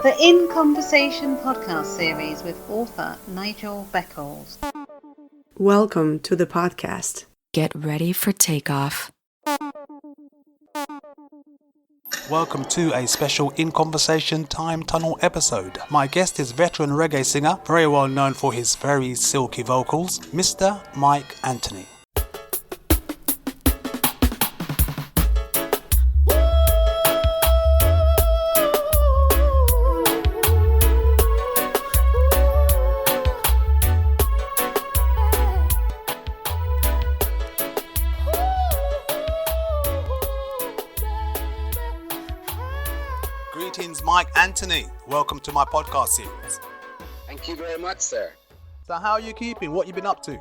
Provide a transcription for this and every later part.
The In Conversation podcast series with author Nigel Beckles. Welcome to the podcast. Get ready for takeoff. Welcome to a special In Conversation Time Tunnel episode. My guest is veteran reggae singer, very well known for his very silky vocals, Mr. Mike Anthony. Greetings, Mike Anthony. Welcome to my podcast series. Thank you very much, sir. So how are you keeping? What you been up to?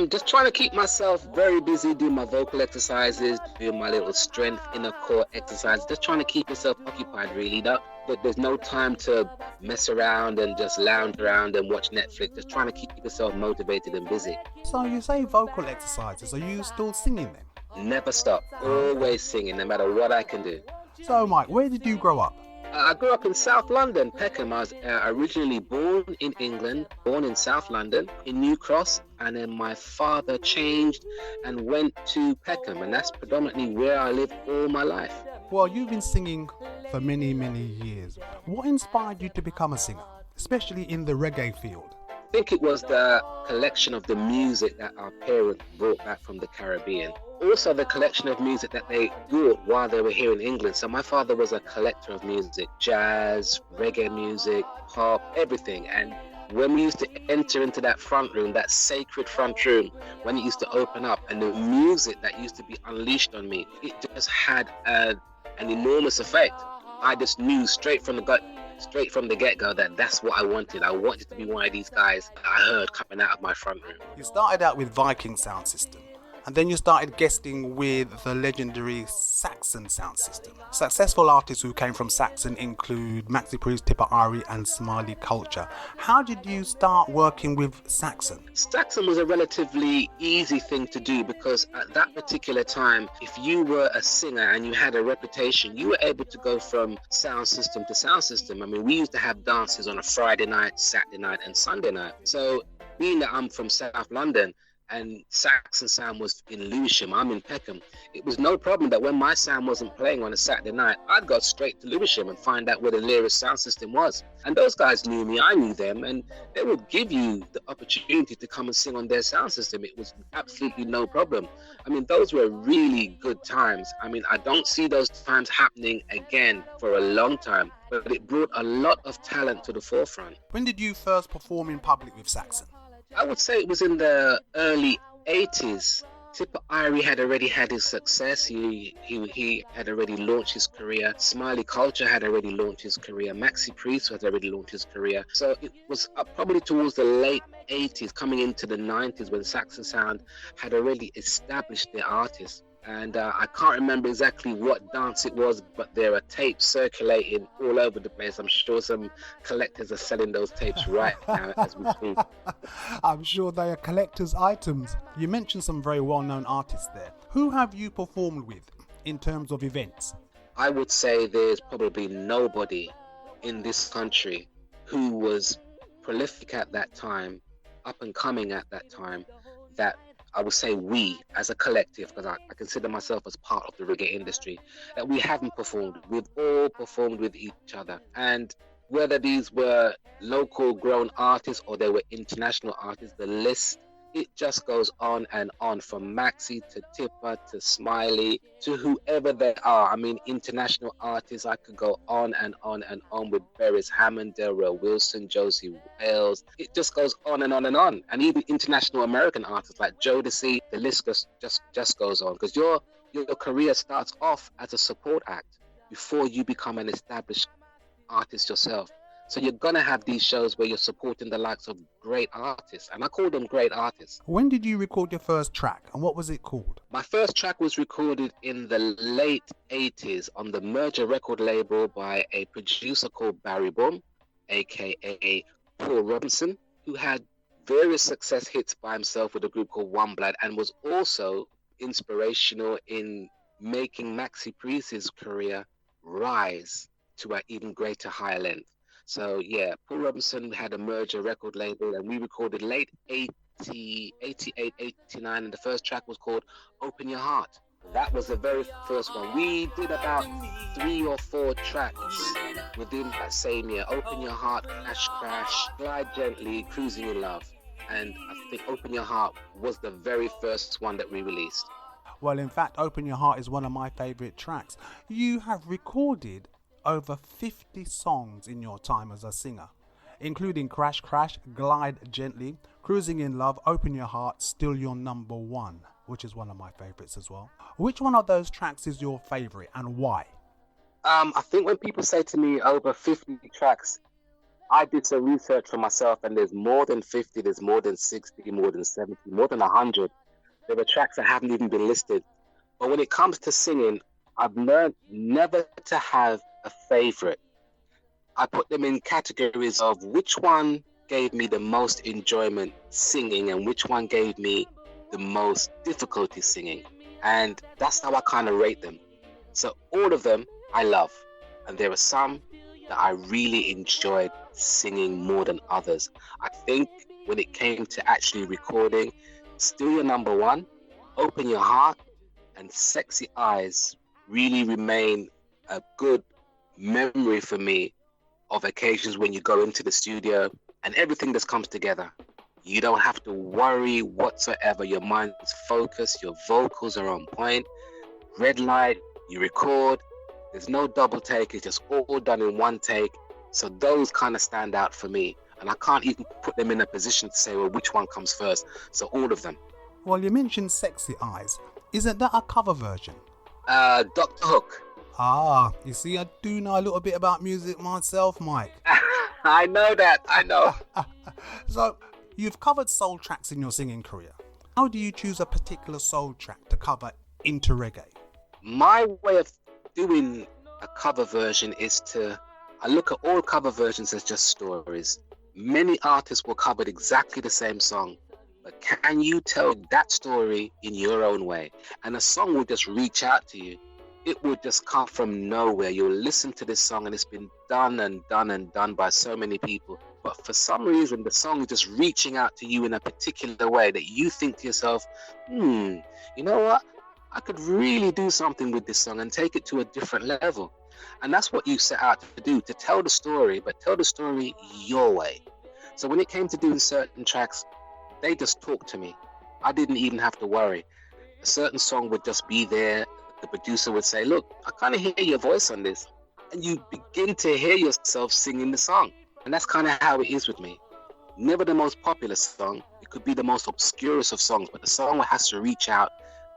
Just trying to keep myself very busy doing my vocal exercises, doing my little strength inner core exercises, just trying to keep yourself occupied really. But there's no time to mess around and just lounge around and watch Netflix, just trying to keep yourself motivated and busy. So you say vocal exercises, are you still singing them? Never stop, always singing, no matter what I can do. So Mike, where did you grow up? I grew up in South London, Peckham. I was originally born in England, born in South London, in New Cross, and then my father changed and went to Peckham, and that's predominantly where I lived all my life. Well, you've been singing for many years. What inspired you to become a singer, especially in the reggae field? I think it was the collection of the music that our parents brought back from the Caribbean. Also the collection of music that they brought while they were here in England. So my father was a collector of music, jazz, reggae music, pop, everything. And when we used to enter into that front room, that sacred front room, when it used to open up and the music that used to be unleashed on me, it just had an enormous effect. I just knew straight from the get-go that that's what I wanted. I wanted to be one of these guys that I heard coming out of my front room. You started out with Viking sound system, and then you started guesting with the legendary Saxon sound system. Successful artists who came from Saxon include Maxi Priest, Tipper Irie and Smiley Culture. How did you start working with Saxon? Saxon was a relatively easy thing to do because at that particular time, if you were a singer and you had a reputation, you were able to go from sound system to sound system. I mean, we used to have dances on a Friday night, Saturday night and Sunday night. So being that I'm from South London, and Saxon sound was in Lewisham, I'm in Peckham, it was no problem that when my sound wasn't playing on a Saturday night, I'd go straight to Lewisham and find out where the nearest sound system was. And those guys knew me, I knew them, and they would give you the opportunity to come and sing on their sound system. It was absolutely no problem. I mean, those were really good times. I mean, I don't see those times happening again for a long time, but it brought a lot of talent to the forefront. When did you first perform in public with Saxon? I would say it was in the early 80s. Tipper Irie had already had his success. He had already launched his career. Smiley Culture had already launched his career. Maxi Priest had already launched his career. So it was probably towards the late 80s, coming into the 90s, when Saxon Sound had already established their artists. And I can't remember exactly what dance it was, but there are tapes circulating all over the place. I'm sure some collectors are selling those tapes right now as we speak. I'm sure they are collector's items. You mentioned some very well-known artists there. Who have you performed with in terms of events? I would say there's probably nobody in this country who was prolific at that time, up and coming at that time, that I would say we, as a collective, because I consider myself as part of the reggae industry, that we haven't performed. We've all performed with each other. And whether these were local grown artists or they were international artists, the list, it just goes on and on, from Maxi to Tipper to Smiley to whoever they are. I mean, international artists, I could go on and on and on with Beres Hammond, Delroy Wilson, Josie Wales. It just goes on and on and on. And even international American artists like Jodeci, the list just goes on. Because your career starts off as a support act before you become an established artist yourself. So you're going to have these shows where you're supporting the likes of great artists. And I call them great artists. When did you record your first track and what was it called? My first track was recorded in the late 80s on the Merger record label by a producer called Barry Boom, aka Paul Robinson, who had various success hits by himself with a group called One Blood and was also inspirational in making Maxi Priest's career rise to an even greater, higher length. So yeah, Paul Robinson had a merger record label, and we recorded late 88, 89, and the first track was called Open Your Heart. That was the very first one. We did about 3 or 4 tracks within that same year. Open Your Heart, Crash Crash, Glide Gently, Cruising in Love. And I think Open Your Heart was the very first one that we released. Well, in fact, Open Your Heart is one of my favourite tracks. You have recorded over 50 songs in your time as a singer, including Crash Crash, Glide Gently, Cruising in Love, Open Your Heart, Still Your Number One, which is one of my favourites as well. Which one of those tracks is your favourite and why? I think when people say to me over 50 tracks, I did some research for myself, and there's more than 50, there's more than 60, more than 70, more than 100. There are tracks that haven't even been listed. But when it comes to singing, I've learned never to have a favourite. I put them in categories of which one gave me the most enjoyment singing and which one gave me the most difficulty singing. And that's how I kind of rate them. So all of them I love. And there are some that I really enjoyed singing more than others. I think when it came to actually recording, Still Your Number One, Open Your Heart, and Sexy Eyes really remain a good memory for me of occasions when you go into the studio and everything just comes together. You don't have to worry whatsoever. Your mind's focused, your vocals are on point. Red light, you record. There's no double take, it's just all done in one take. So those kind of stand out for me. And I can't even put them in a position to say, well, which one comes first. So all of them. Well, you mentioned Sexy Eyes. Isn't that a cover version? Dr. Hook. Ah, you see, I do know a little bit about music myself, Mike. I know that, I know. So, you've covered soul tracks in your singing career. How do you choose a particular soul track to cover into reggae? My way of doing a cover version is I look at all cover versions as just stories. Many artists will cover exactly the same song, but can you tell that story in your own way? And a song will just reach out to you. It will just come from nowhere. You'll listen to this song and it's been done and done and done by so many people. But for some reason, the song is just reaching out to you in a particular way that you think to yourself, you know what? I could really do something with this song and take it to a different level. And that's what you set out to do, to tell the story, but tell the story your way. So when it came to doing certain tracks, they just talked to me. I didn't even have to worry. A certain song would just be there. The producer would say, look, I kind of hear your voice on this. And you begin to hear yourself singing the song. And that's kind of how it is with me. Never the most popular song. It could be the most obscurest of songs, but the song has to reach out,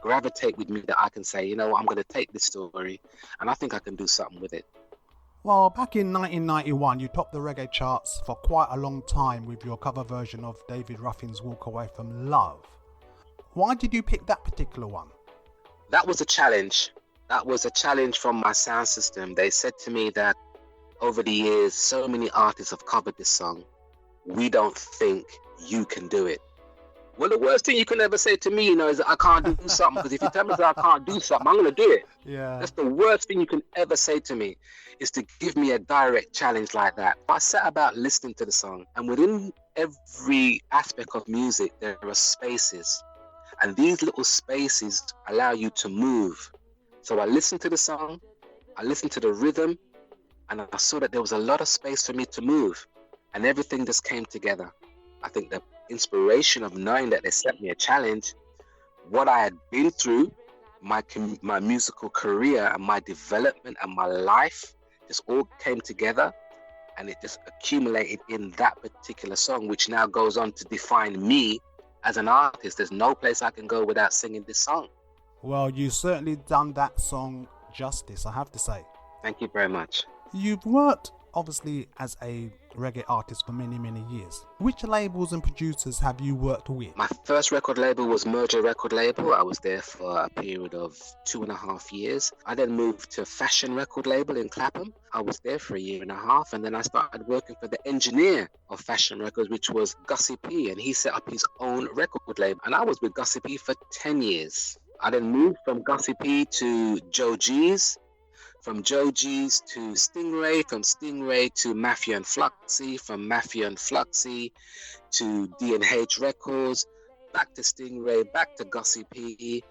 gravitate with me, that I can say, you know what, I'm going to take this story and I think I can do something with it. Well, back in 1991, you topped the reggae charts for quite a long time with your cover version of David Ruffin's Walk Away From Love. Why did you pick that particular one? That was a challenge. That was a challenge from my sound system. They said to me that over the years, so many artists have covered this song. We don't think you can do it. Well, the worst thing you can ever say to me, is that I can't do something. Because if you tell me that I can't do something, I'm going to do it. Yeah. That's the worst thing you can ever say to me, is to give me a direct challenge like that. I set about listening to the song. And within every aspect of music, there are spaces. And these little spaces allow you to move. So I listened to the song, I listened to the rhythm, and I saw that there was a lot of space for me to move. And everything just came together. I think the inspiration of knowing that they set me a challenge, what I had been through, my musical career and my development and my life, just all came together. And it just accumulated in that particular song, which now goes on to define me as an artist. There's no place I can go without singing this song. Well, you certainly done that song justice, I have to say. Thank you very much. You've worked, obviously, as a reggae artist for many, many years. Which labels and producers have you worked with? My first record label was Merger Record Label. I was there for a period of 2.5 years. I then moved to Fashion Record Label in Clapham. I was there for 1.5 years, and then I started working for the engineer of Fashion Records, which was Gussie P, and he set up his own record label. And I was with Gussie P for 10 years. I then moved from Gussie P to Joe G's, From Joe G's to Stingray, from Stingray to Mafia and Fluxy, from Mafia and Fluxy to D&H Records, back to Stingray, back to Gussie P.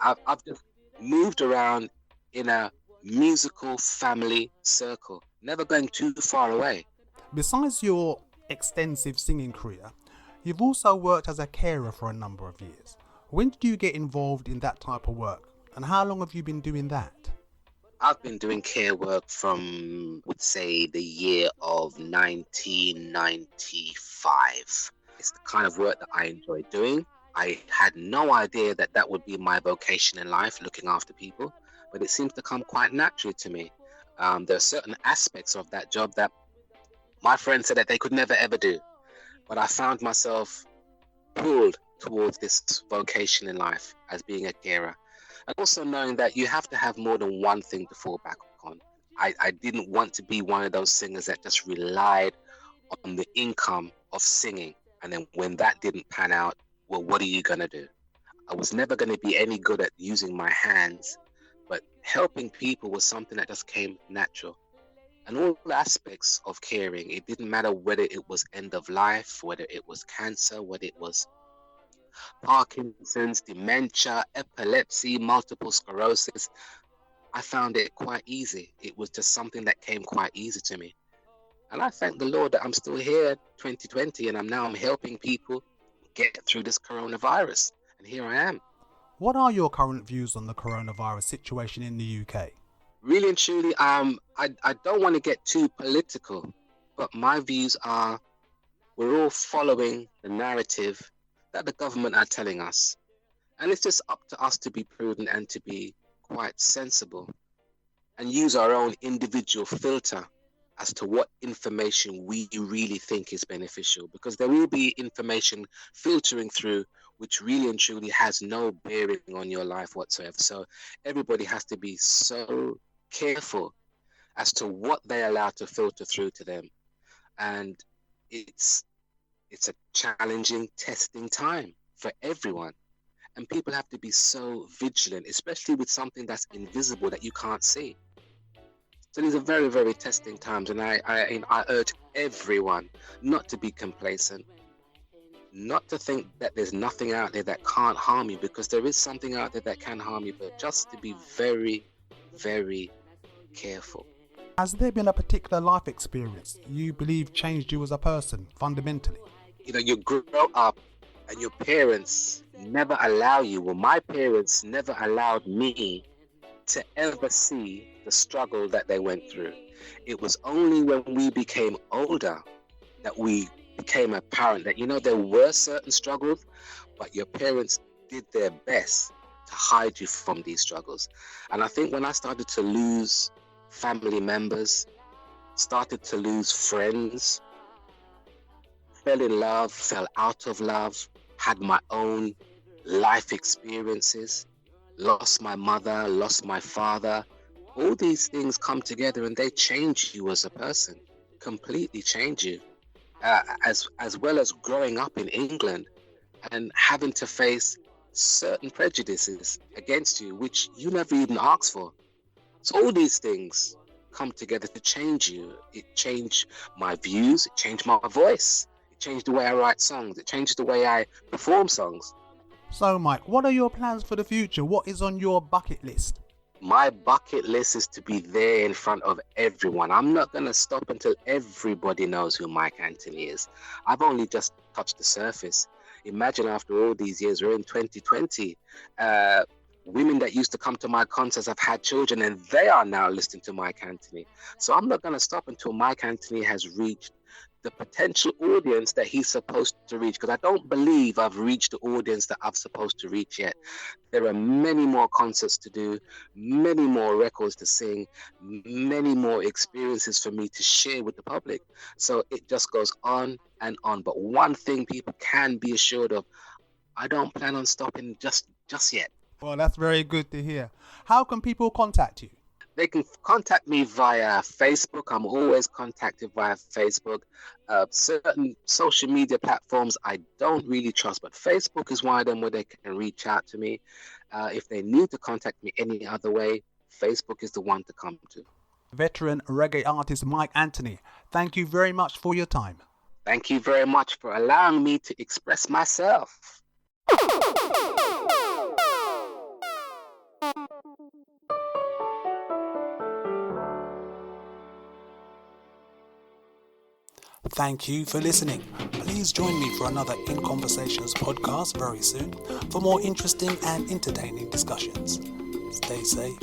I've just moved around in a musical family circle, never going too far away. Besides your extensive singing career, you've also worked as a carer for a number of years. When did you get involved in that type of work, and how long have you been doing that? I've been doing care work from, would say, the year of 1995. It's the kind of work that I enjoy doing. I had no idea that that would be my vocation in life, looking after people, but it seems to come quite naturally to me. There are certain aspects of that job that my friends said that they could never ever do, but I found myself pulled towards this vocation in life as being a carer. And also knowing that you have to have more than one thing to fall back on. I didn't want to be one of those singers that just relied on the income of singing. And then when that didn't pan out, well, what are you going to do? I was never going to be any good at using my hands, but helping people was something that just came natural. And all aspects of caring, it didn't matter whether it was end of life, whether it was cancer, whether it was Parkinson's, dementia, epilepsy, multiple sclerosis. I found it quite easy. It was just something that came quite easy to me. And I thank the Lord that I'm still here 2020 and I'm helping people get through this coronavirus. And here I am. What are your current views on the coronavirus situation in the UK? Really and truly, I don't want to get too political, but my views are we're all following the narrative that the government are telling us. And it's just up to us to be prudent and to be quite sensible and use our own individual filter as to what information we really think is beneficial, because there will be information filtering through which really and truly has no bearing on your life whatsoever. So everybody has to be so careful as to what they allow to filter through to them. And it's a challenging, testing time for everyone. And people have to be so vigilant, especially with something that's invisible that you can't see. So these are very, very testing times. And I urge everyone not to be complacent, not to think that there's nothing out there that can't harm you, because there is something out there that can harm you, but just to be very, very careful. Has there been a particular life experience you believe changed you as a person fundamentally? You know, you grow up and your parents never allow you, well, my parents never allowed me to ever see the struggle that they went through. It was only when we became older that we became apparent that, you know, there were certain struggles, but your parents did their best to hide you from these struggles. And I think when I started to lose family members, started to lose friends, fell in love, fell out of love, had my own life experiences, lost my mother, lost my father. All these things come together and they change you as a person, completely change you. As well as growing up in England and having to face certain prejudices against you, which you never even asked for. So all these things come together to change you. It changed my views, it changed my voice, it changed the way I write songs, it changed the way I perform songs. So Mike, what are your plans for the future? What is on your bucket list? My bucket list is to be there in front of everyone. I'm not going to stop until everybody knows who Mike Anthony is. I've only just touched the surface. Imagine after all these years, we're in 2020. Women that used to come to my concerts have had children and they are now listening to Mike Anthony. So I'm not going to stop until Mike Anthony has reached the potential audience that he's supposed to reach, because I don't believe I've reached the audience that I'm supposed to reach yet. There are many more concerts to do, many more records to sing, many more experiences for me to share with the public. So it just goes on and on. But one thing people can be assured of, I don't plan on stopping just yet. Well, that's very good to hear. How can people contact you? They can contact me via Facebook. I'm always contacted via Facebook. Certain social media platforms I don't really trust, but Facebook is one of them where they can reach out to me. If they need to contact me any other way, Facebook is the one to come to. Veteran reggae artist Mike Anthony, thank you very much for your time. Thank you very much for allowing me to express myself. Thank you for listening. Please join me for another In Conversations podcast very soon for more interesting and entertaining discussions. Stay safe.